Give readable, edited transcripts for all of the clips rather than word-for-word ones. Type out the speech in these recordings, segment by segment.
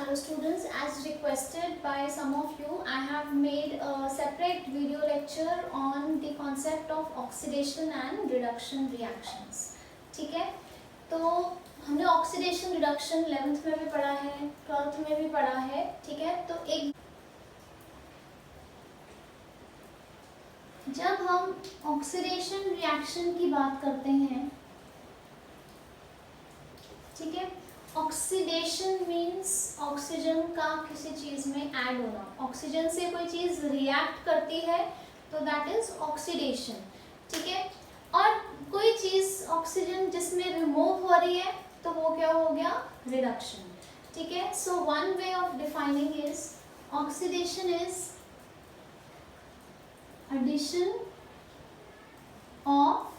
Hello students, as requested by some of you, I have made a separate video lecture on the concept of oxidation and reduction reactions. ठीक है, तो हमने oxidation reduction 11th में भी पढ़ा है, 12th में भी पढ़ा है. ठीक है, तो एक जब हम ऑक्सीडेशन रिएक्शन की बात करते हैं, ठीक है, ऑक्सीडेशन मीन्स ऑक्सीजन का किसी चीज में ऐड होना. ऑक्सीजन से कोई चीज रिएक्ट करती है तो दैट इज ऑक्सीडेशन. ठीक है, और कोई चीज ऑक्सीजन जिसमें रिमूव हो रही है तो वो क्या हो गया, रिडक्शन. ठीक है, so one way of defining is oxidation is addition of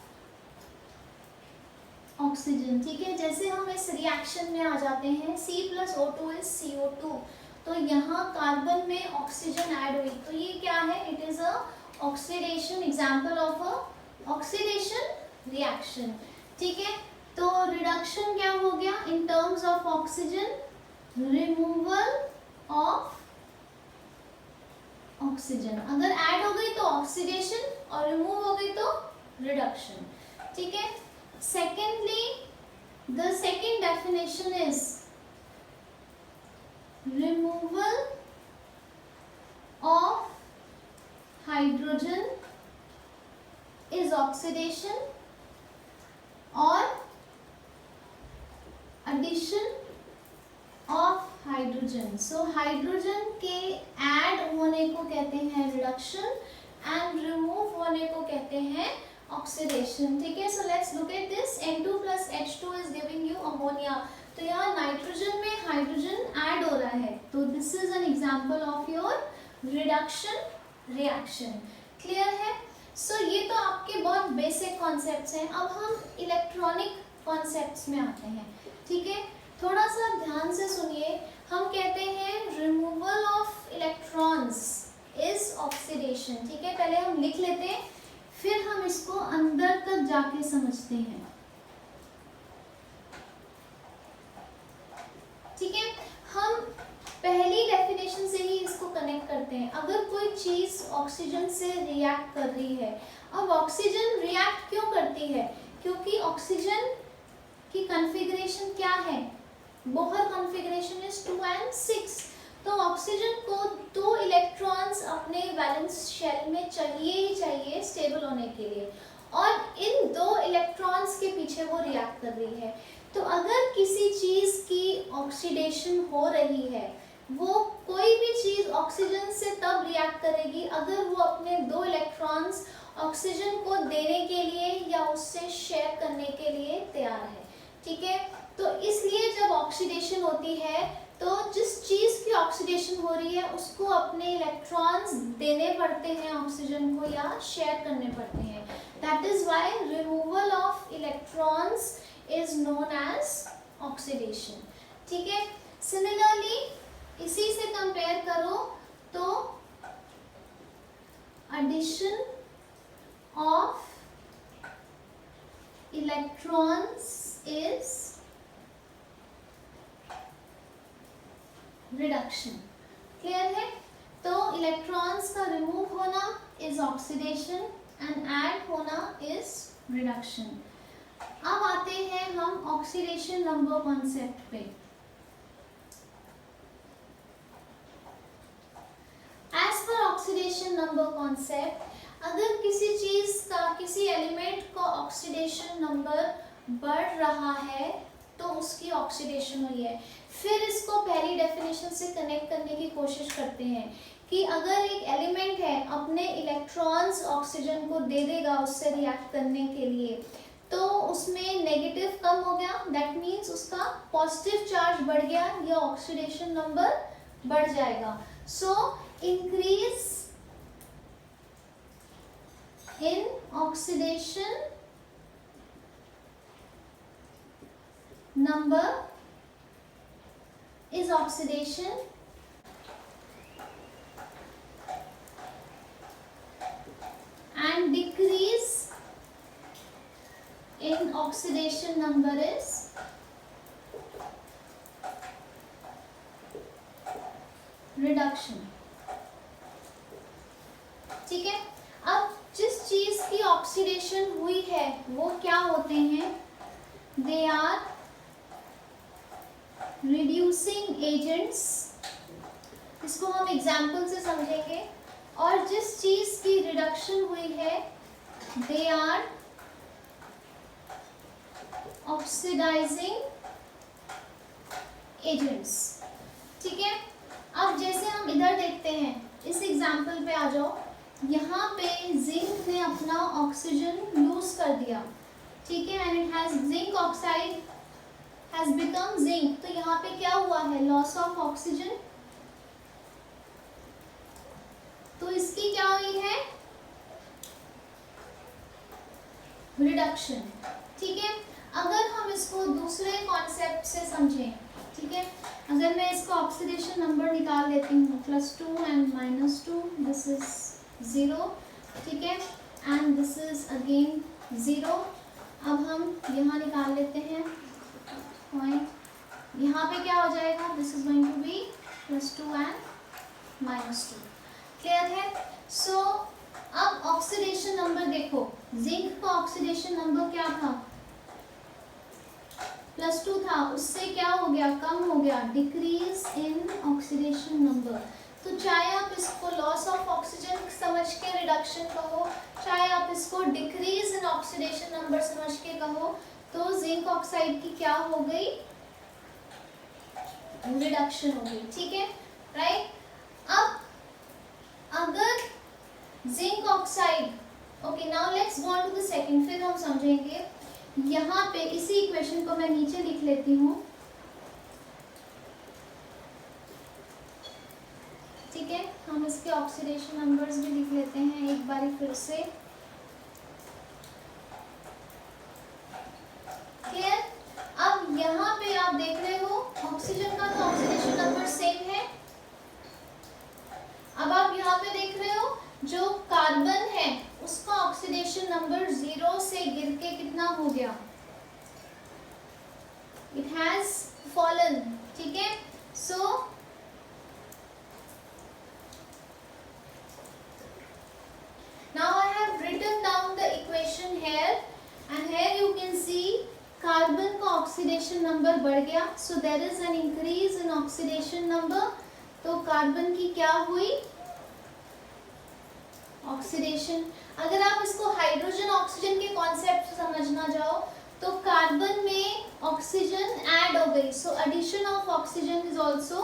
oxygen. ठीक है, जैसे हम इस रिएक्शन में आ जाते हैं, C+O2 इज CO2, तो यहाँ कार्बन में ऑक्सीजन ऐड हुई तो ये क्या है, it is a oxidation, example of a oxidation reaction. ठीक है, तो रिडक्शन क्या हो गया, in terms of oxygen removal of oxygen. अगर ऐड हो गई तो ऑक्सीडेशन और रिमूव हो गई तो रिडक्शन. ठीक है, secondly, the second definition is removal of hydrogen is oxidation or addition of hydrogen. So hydrogen के add होने को कहते हैं reduction and remove होने को कहते हैं ऑक्सीडेशन. ठीक है, so let's look at this. N2 plus H2 is giving you ammonia. तो यहाँ नाइट्रोजन में हाइड्रोजन ऐड हो रहा है तो this is an example of your reduction reaction. Clear है? सो ये तो आपके बहुत बेसिक कॉन्सेप्ट्स हैं. अब हम इलेक्ट्रॉनिक कॉन्सेप्ट्स में आते हैं. ठीक है, थोड़ा सा ध्यान से सुनिए. हम कहते हैं removal of electrons is oxidation. ठीक है, पहले हम लिख लेते हैं फिर हम इसको अंदर तक जाके समझते हैं. ठीक है, हम पहली डेफिनेशन से ही इसको कनेक्ट करते हैं. अगर कोई चीज ऑक्सीजन से रिएक्ट कर रही है, अब ऑक्सीजन रिएक्ट क्यों करती है, क्योंकि ऑक्सीजन की कॉन्फ़िगरेशन क्या है, बोहर कॉन्फ़िगरेशन इज 2 and 6. तो ऑक्सीजन को 2 इलेक्ट्रॉन्स अपने वैलेंस शेल में चाहिए ही चाहिए स्टेबल होने के लिए, और इन 2 इलेक्ट्रॉन्स के पीछे वो रिएक्ट कर रही है. तो अगर किसी चीज की ऑक्सीडेशन हो रही है, वो कोई भी चीज ऑक्सीजन से तब रिएक्ट करेगी अगर वो अपने 2 इलेक्ट्रॉन्स ऑक्सीजन को देने के लिए या उससे शेयर करने के लिए तैयार है. ठीक है, तो इसलिए जब ऑक्सीडेशन होती है तो जिस चीज की ऑक्सीडेशन हो रही है उसको अपने इलेक्ट्रॉन्स देने पड़ते हैं ऑक्सीजन को या शेयर करने पड़ते हैं. That is why removal of electrons is known as oxidation. ठीक है, सिमिलरली इसी से कंपेयर करो तो addition of electrons is reduction. Clear है? तो इलेक्ट्रॉन्स का रिमूव होना इज ऑक्सीडेशन एंड ऐड होना इज रिडक्शन. अब आते हैं हम ऑक्सीडेशन नंबर कॉन्सेप्ट पे. As per oxidation number concept, अगर किसी चीज का, किसी एलिमेंट का ऑक्सीडेशन नंबर बढ़ रहा है तो उसकी ऑक्सीडेशन हुई है. फिर इसको पहली डेफिनेशन से कनेक्ट करने की कोशिश करते हैं कि अगर एक एलिमेंट है अपने इलेक्ट्रॉन्स ऑक्सीजन को दे देगा उससे रिएक्ट करने के लिए, तो उसमें नेगेटिव कम हो गया, दैट मीन्स उसका पॉजिटिव चार्ज बढ़ गया या ऑक्सीडेशन नंबर बढ़ जाएगा. So increase in oxidation number is oxidation and decrease in oxidation number is reduction. ठीक है, अब जिस चीज की ऑक्सीडेशन हुई है वो क्या होते हैं, दे आर रिड्यूसिंग एजेंट्स। इसको हम एग्जाम्पल से समझेंगे। और जिस चीज की रिडक्शन हुई है दे आर ऑक्सीडाइजिंग एजेंट्स। ठीक है, अब जैसे हम इधर देखते हैं, इस एग्जाम्पल पे आ जाओ। यहाँ पे जिंक ने अपना ऑक्सीजन लूज कर दिया, ठीक है, and it has zinc oxide has become zinc. तो यहाँ पे क्या हुआ है, लॉस ऑफ ऑक्सीजन। तो इसकी क्या हुई है, रिडक्शन। ठीक है, अगर हम इसको दूसरे कॉन्सेप्ट से समझें, ठीक है, अगर मैं इसको ऑक्सीडेशन नंबर निकाल लेती हूँ, +2 एंड -2, दिस इज 0, ठीक है, एंड दिस इज अगेन 0। अब हम यहाँ निकाल लेते हैं पॉइंट, यहाँ पे क्या हो जाएगा, this is going to be +2 and -2। Clear है? सो अब ऑक्सीडेशन नंबर देखो, जिंक का ऑक्सीडेशन नंबर क्या था, +2 था, उससे क्या हो गया, कम हो गया, डिक्रीज इन ऑक्सीडेशन नंबर। तो चाहे आप इसको लॉस ऑफ ऑक्सीजन समझ के रिडक्शन कहो, चाहे आप इसको डिक्रीज इन ऑक्सीडेशन नंबर समझ के कहो, तो जिंक ऑक्साइड की क्या हो गई, रिडक्शन हो गई। ठीक है, राइट। अब अगर zinc oxide, okay, now let's go on to the second, फिर हम समझेंगे। यहाँ पे इसी इक्वेशन को मैं नीचे लिख लेती हूँ, ठीक है, हम इसके ऑक्सीडेशन नंबर्स भी लिख लेते हैं एक बार फिर से। क्लियर? अब यहाँ पे आप देख रहे हो ऑक्सीजन का तो ऑक्सीडेशन नंबर सेम है। अब आप यहाँ पे देख रहे हो जो कार्बन है उसका ऑक्सीडेशन नंबर 0 से गिर के कितना हो गया, इट हैज फॉलन। ठीक है, so now I have written down the equation here, and here you can see carbon का ऑक्सीडेशन नंबर बढ़ गया, so there is an increase in oxidation number. तो कार्बन की क्या हुई, ऑक्सीडेशन। अगर आप इसको हाइड्रोजन ऑक्सीजन के कॉन्सेप्ट से समझना जाओ तो कार्बन में ऑक्सीजन ऐड हो गई, so addition of oxygen is also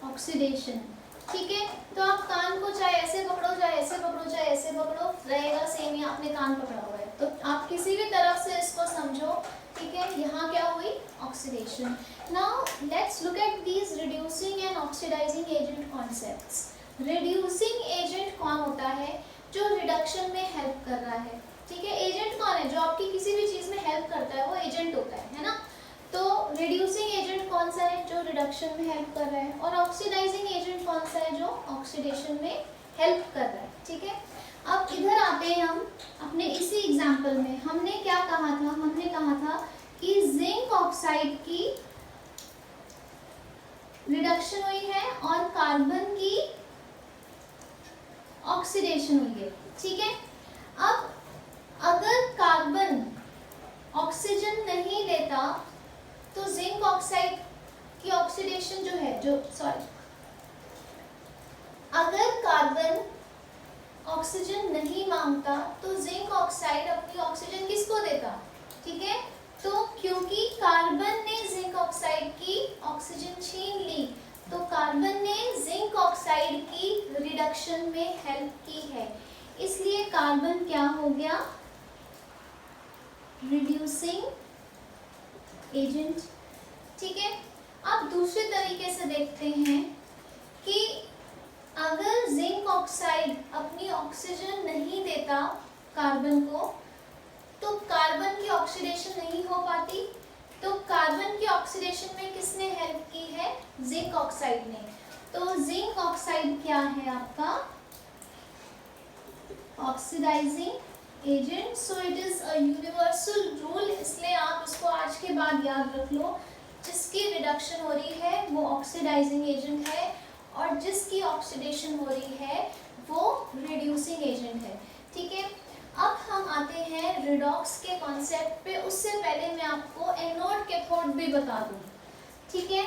oxidation. ठीक है, तो आप कान को चाहे ऐसे पकड़ो, चाहे ऐसे पकड़ो, चाहे ऐसे पकड़ो, रहेगा सेम ही, आपने कान पकड़ा हुआ है, तो आप किसी भी तरफ से इसको समझो। ठीक है, यहाँ क्या हुई, oxidation. Now let's look at these reducing and oxidising agent concepts. Reducing agent कौन होता है, जो रिडक्शन में हेल्प कर रहा है। ठीक है, एजेंट कौन है, जो आपकी किसी भी चीज में हेल्प करता है वो एजेंट होता है ना। तो रिड्यूसिंग एजेंट कौन सा है, जो रिडक्शन में हेल्प कर रहा है, और ऑक्सीडाइजिंग एजेंट कौन सा है, जो ऑक्सीडेशन में हेल्प कर रहा है। ठीक है, अब इधर आते हैं हम अपने इसी एग्जाम्पल में। हमने क्या कहा था, हमने कहा था कि जिंक ऑक्साइड की रिडक्शन हुई है और कार्बन की ऑक्सीडेशन हुई है। ठीक है, अब अगर कार्बन ऑक्सीजन नहीं लेता तो जिंक ऑक्साइड की ऑक्सीडेशन जो है, अगर कार्बन ऑक्सीजन नहीं मांगता तो जिंक ऑक्साइड अपनी ऑक्सीजन किसको देता। ठीक है, तो क्योंकि कार्बन ने जिंक ऑक्साइड की ऑक्सीजन छीन ली, तो कार्बन ने जिंक ऑक्साइड की रिडक्शन में हेल्प की है, इसलिए कार्बन क्या हो गया, रिड्यूसिंग एजेंट। ठीक है, अब दूसरे तरीके से देखते हैं कि अगर जिंक ऑक्साइड अपनी ऑक्सीजन नहीं देता कार्बन को, तो कार्बन की ऑक्सीडेशन नहीं हो पाती। तो कार्बन की ऑक्सीडेशन में किसने हेल्प की है, जिंक ऑक्साइड ने। तो जिंक ऑक्साइड क्या है आपका, oxidising agent. So it is a universal rule, इसलिए आप इसको आज के बाद याद रख लो, जिसकी रिडक्शन हो रही है वो ऑक्सीडाइजिंग एजेंट है, और जिसकी ऑक्सीडेशन हो रही है वो रिड्यूसिंग एजेंट है। ठीक है, अब हम आते हैं रिडॉक्स के कॉन्सेप्ट पे। उससे पहले मैं आपको एनोड कैथोड भी बता दूं। ठीक है,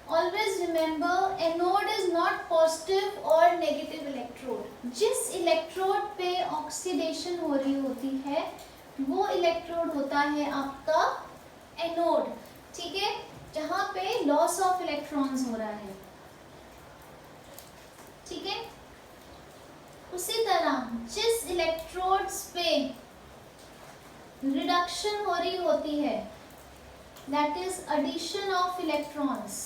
always remember anode is not positive और नेगेटिव इलेक्ट्रोड। जिस इलेक्ट्रोड पे ऑक्सीडेशन हो रही होती है वो इलेक्ट्रोड होता है आपका एनोड। ठीक है, जहां पे लॉस ऑफ इलेक्ट्रॉन्स हो रहा है। ठीक है, उसी तरह जिस इलेक्ट्रोड्स पे रिडक्शन हो रही होती है, that is addition of electrons,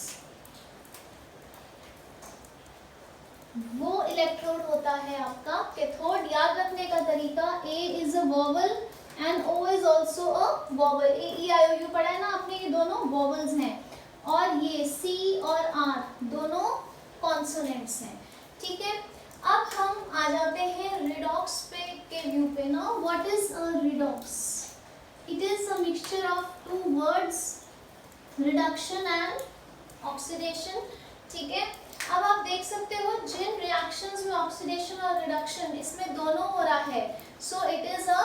वो इलेक्ट्रोड होता है आपका कैथोड। याद रखने का तरीका, A is a vowel and O is also a vowel. AEIOU पढ़ा है ना आपने, ये दोनों वोवेल्स हैं, और ये C और R दोनों कॉन्सोनेंट्स हैं। ठीक है, अब हम आ जाते हैं रिडॉक्स पे के व्यू पे ना। What is a redox? It is a mixture of two words, reduction and oxidation. ठीक है, अब आप देख सकते हो जिन रिएक्शंस में ऑक्सीडेशन और रिडक्शन इसमें दोनों हो रहा है, so it is a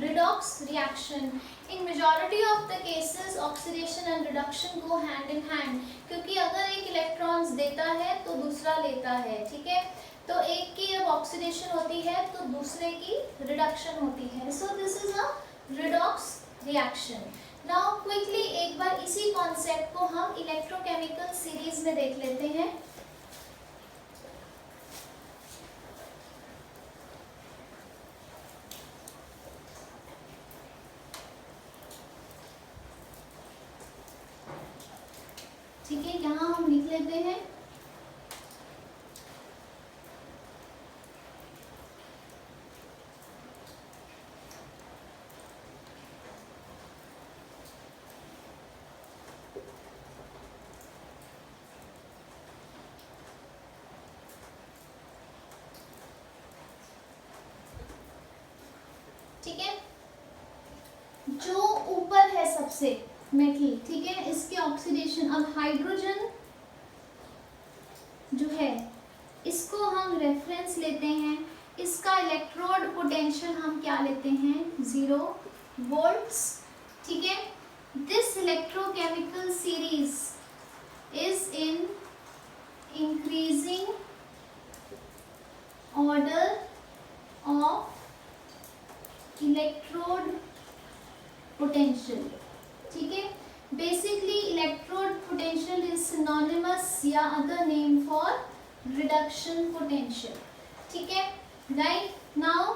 redox reaction. In majority of the cases oxidation and reduction go hand in hand, क्योंकि अगर एक इलेक्ट्रॉन्स देता है तो दूसरा लेता है। ठीक है, तो एक की जब ऑक्सीडेशन होती है तो दूसरे की रिडक्शन होती है। So this is a redox reaction. Now quickly एक बार इसी कॉन्सेप्ट को हम इलेक्ट्रोकेमिकल सीरीज में देख लेते हैं। ठीक है, यहाँ हम लिख लेते हैं ठीक है, जो ऊपर है सबसे मेटल, ठीक है, इसके ऑक्सीडेशन, अब हाइड्रोजन जो है इसको हम रेफरेंस लेते हैं, इसका इलेक्ट्रोड पोटेंशियल हम क्या लेते हैं 0 वोल्ट्स। ठीक है, this electrochemical series is in increasing order of electrode potential. ठीक है, basically electrode potential is synonymous या other name for reduction potential. ठीक है, राइट। नाउ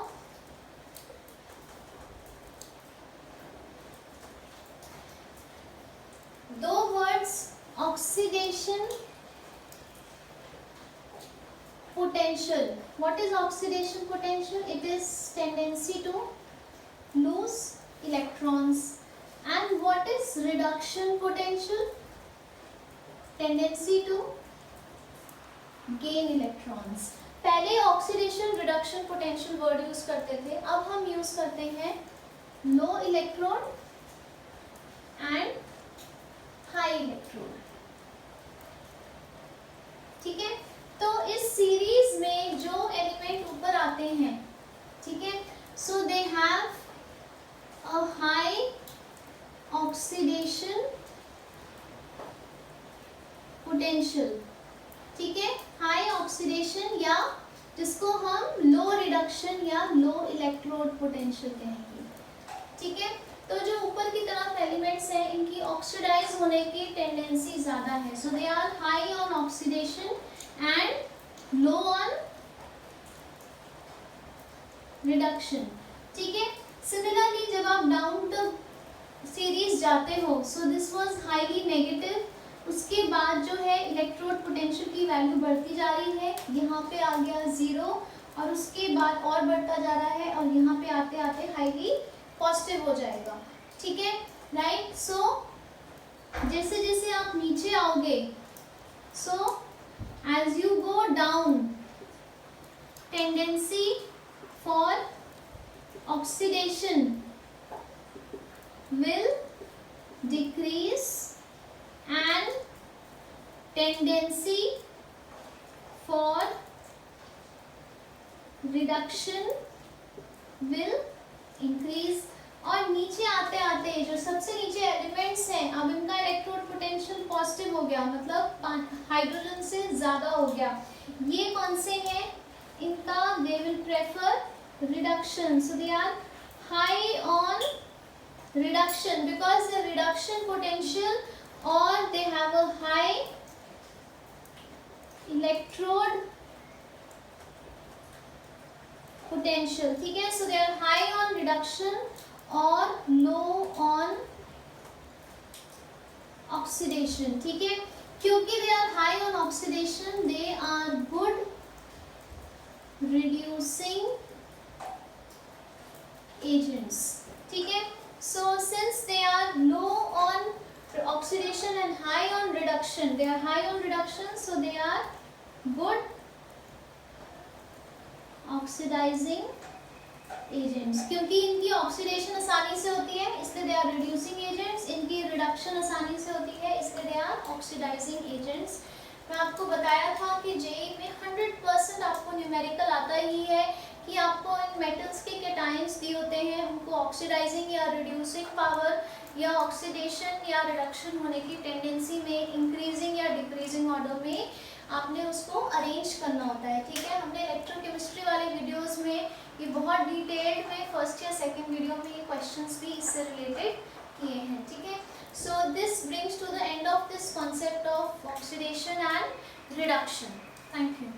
दो words, oxidation potential. What is oxidation potential? It is tendency to lose electrons. And what is reduction potential? Tendency to gain electrons. पहले oxidation reduction potential word use करते थे, अब हम use करते हैं लो इलेक्ट्रोड एंड हाई इलेक्ट्रोड। ठीक है, तो इस सीरीज में जो एलिमेंट ऊपर आते हैं, ठीक है, so they have a high oxidation potential. ठीक है, हाई ऑक्सीडेशन या जिसको हम लो रिडक्शन या लो इलेक्ट्रोड पोटेंशियल कहेंगे। ठीक है, तो जो ऊपर की तरफ एलिमेंट्स हैं इनकी ऑक्सीडाइज होने की टेंडेंसी ज्यादा है, so they are high on oxidation and low on reduction. ठीक है, सिमिलरली जब आप डाउन द सीरीज जाते हो, so this was highly negative, उसके बाद जो है इलेक्ट्रोड पोटेंशियल की वैल्यू बढ़ती जा रही है, यहाँ पे आ गया 0 और उसके बाद और बढ़ता जा रहा है और यहाँ पे आते आते हाईली पॉजिटिव हो जाएगा। ठीक है, राइट। सो जैसे जैसे आप नीचे आओगे, सो as you go down, tendency for oxidation will decrease and tendency reduction will increase. और नीचे आते आते जो सबसे नीचे एलिमेंट्स हैं, अब इनका इलेक्ट्रोड पोटेंशियल पॉजिटिव हो गया, मतलब हाइड्रोजन से ज्यादा हो गया। ये कौन से हैं? इनका they will prefer reduction, so they are high on reduction because the reduction potential or they have a high electrode potential, ठीक है। so they are high on reduction or low on oxidation, ठीक है। क्योंकि they are high on oxidation they are good reducing agents, ठीक है। So since they are low on oxidation and high on reduction, they are high on reduction, so they are good oxidizing agents। क्योंकि इनकी oxidation आसानी से होती है इसलिए they are reducing agents, इनकी रिडक्शन आसानी से होती है इसलिए they are oxidizing agents। मैं आपको बताया था कि जेईई में 100% आपको न्यूमेरिकल आता ही है कि आपको इन मेटल्स के कैटायंस दिए होते हैं, उनको ऑक्सीडाइजिंग या रिड्यूसिंग पावर या ऑक्सीडेशन या रिडक्शन होने की टेंडेंसी में इंक्रीजिंग या डिक्रीजिंग ऑर्डर में आपने उसको अरेंज करना होता है, ठीक है। हमने इलेक्ट्रोकेमिस्ट्री वाले वीडियोस में ये बहुत डिटेल्ड में फर्स्ट या सेकंड वीडियो में ये क्वेश्चंस भी इससे रिलेटेड किए हैं, ठीक है। So this brings to the end of this concept of oxidation and reduction. Thank you.